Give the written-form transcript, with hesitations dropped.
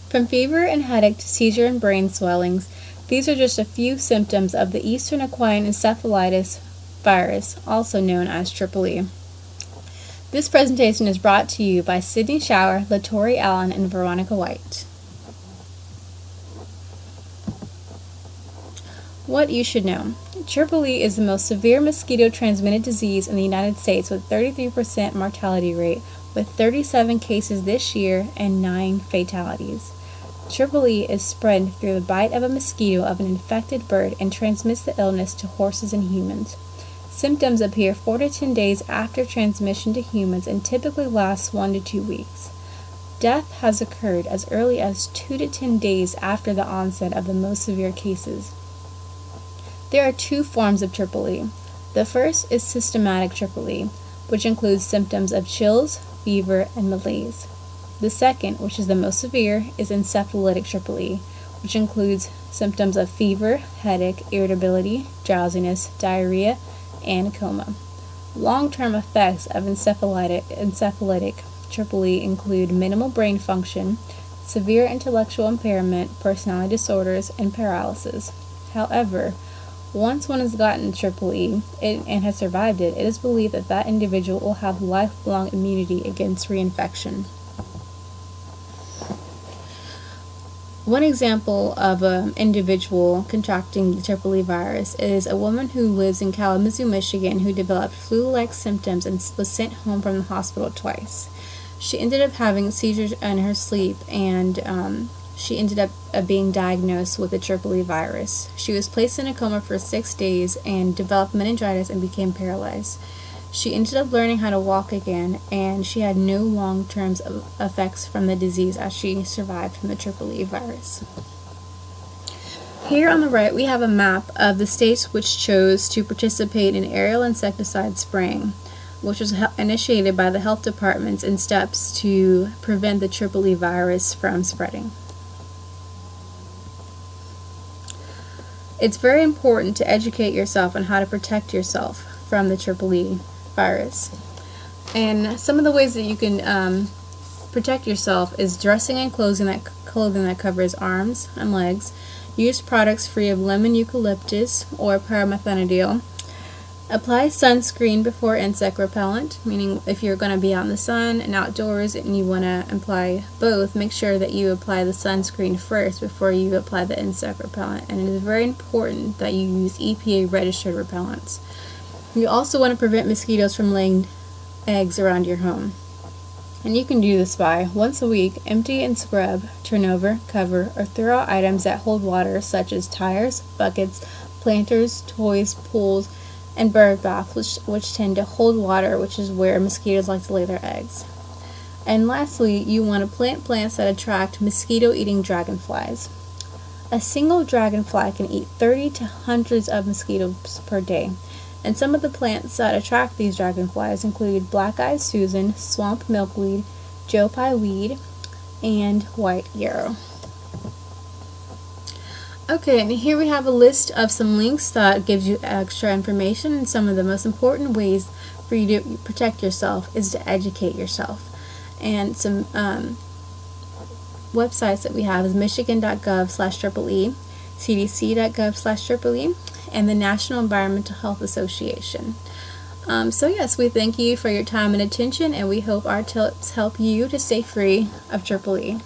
From fever and headache to seizure and brain swellings, these are just a few symptoms of the Eastern Equine Encephalitis virus, also known as EEE. This presentation is brought to you by Sydney Shower, LaTori Allen, and Veronica White. What you should know. EEE is the most severe mosquito-transmitted disease in the United States with 33% mortality rate, with 37 cases this year and 9 fatalities. EEE is spread through the bite of a mosquito of an infected bird and transmits the illness to horses and humans. Symptoms appear 4 to 10 days after transmission to humans and typically lasts 1 to 2 weeks. Death has occurred as early as 2 to 10 days after the onset of the most severe cases. There are 2 forms of EEE. The first is systematic EEE, which includes symptoms of chills, fever, and malaise. The second, which is the most severe, is encephalitic EEE, which includes symptoms of fever, headache, irritability, drowsiness, diarrhea, and coma. Long-term effects of encephalitic EEE include minimal brain function, severe intellectual impairment, personality disorders, and paralysis. However, once one has gotten EEE and has survived it, it is believed that that individual will have lifelong immunity against reinfection. One example of an individual contracting the EEE virus is a woman who lives in Kalamazoo, Michigan, who developed flu-like symptoms and was sent home from the hospital twice. She ended up having seizures in her sleep, and she ended up being diagnosed with the EEE virus. She was placed in a coma for 6 days and developed meningitis and became paralyzed. She ended up learning how to walk again, and she had no long-term effects from the disease as she survived from the EEE virus. Here on the right, we have a map of the states which chose to participate in aerial insecticide spraying, which was initiated by the health departments in steps to prevent the EEE virus from spreading. It's very important to educate yourself on how to protect yourself from the EEE virus. And some of the ways that you can protect yourself is dressing in clothing that covers arms and legs. Use products free of lemon eucalyptus or pyrimethamidine. Apply sunscreen before insect repellent, meaning if you're going to be out in the sun and outdoors and you want to apply both, make sure that you apply the sunscreen first before you apply the insect repellent. And it is very important that you use EPA registered repellents. You also want to prevent mosquitoes from laying eggs around your home. And you can do this by, once a week, empty and scrub, turn over, cover, or throw out items that hold water such as tires, buckets, planters, toys, pools, and bird baths, which tend to hold water, which is where mosquitoes like to lay their eggs. And lastly, you want to plant plants that attract mosquito-eating dragonflies. A single dragonfly can eat 30 to hundreds of mosquitoes per day. And some of the plants that attract these dragonflies include black-eyed Susan, swamp milkweed, Joe Pye weed, and white yarrow. Okay, and here we have a list of some links that gives you extra information, and some of the most important ways for you to protect yourself is to educate yourself. And some websites that we have is michigan.gov/EEE, cdc.gov/EEE, and the National Environmental Health Association. So yes, we thank you for your time and attention, and we hope our tips help you to stay free of EEE.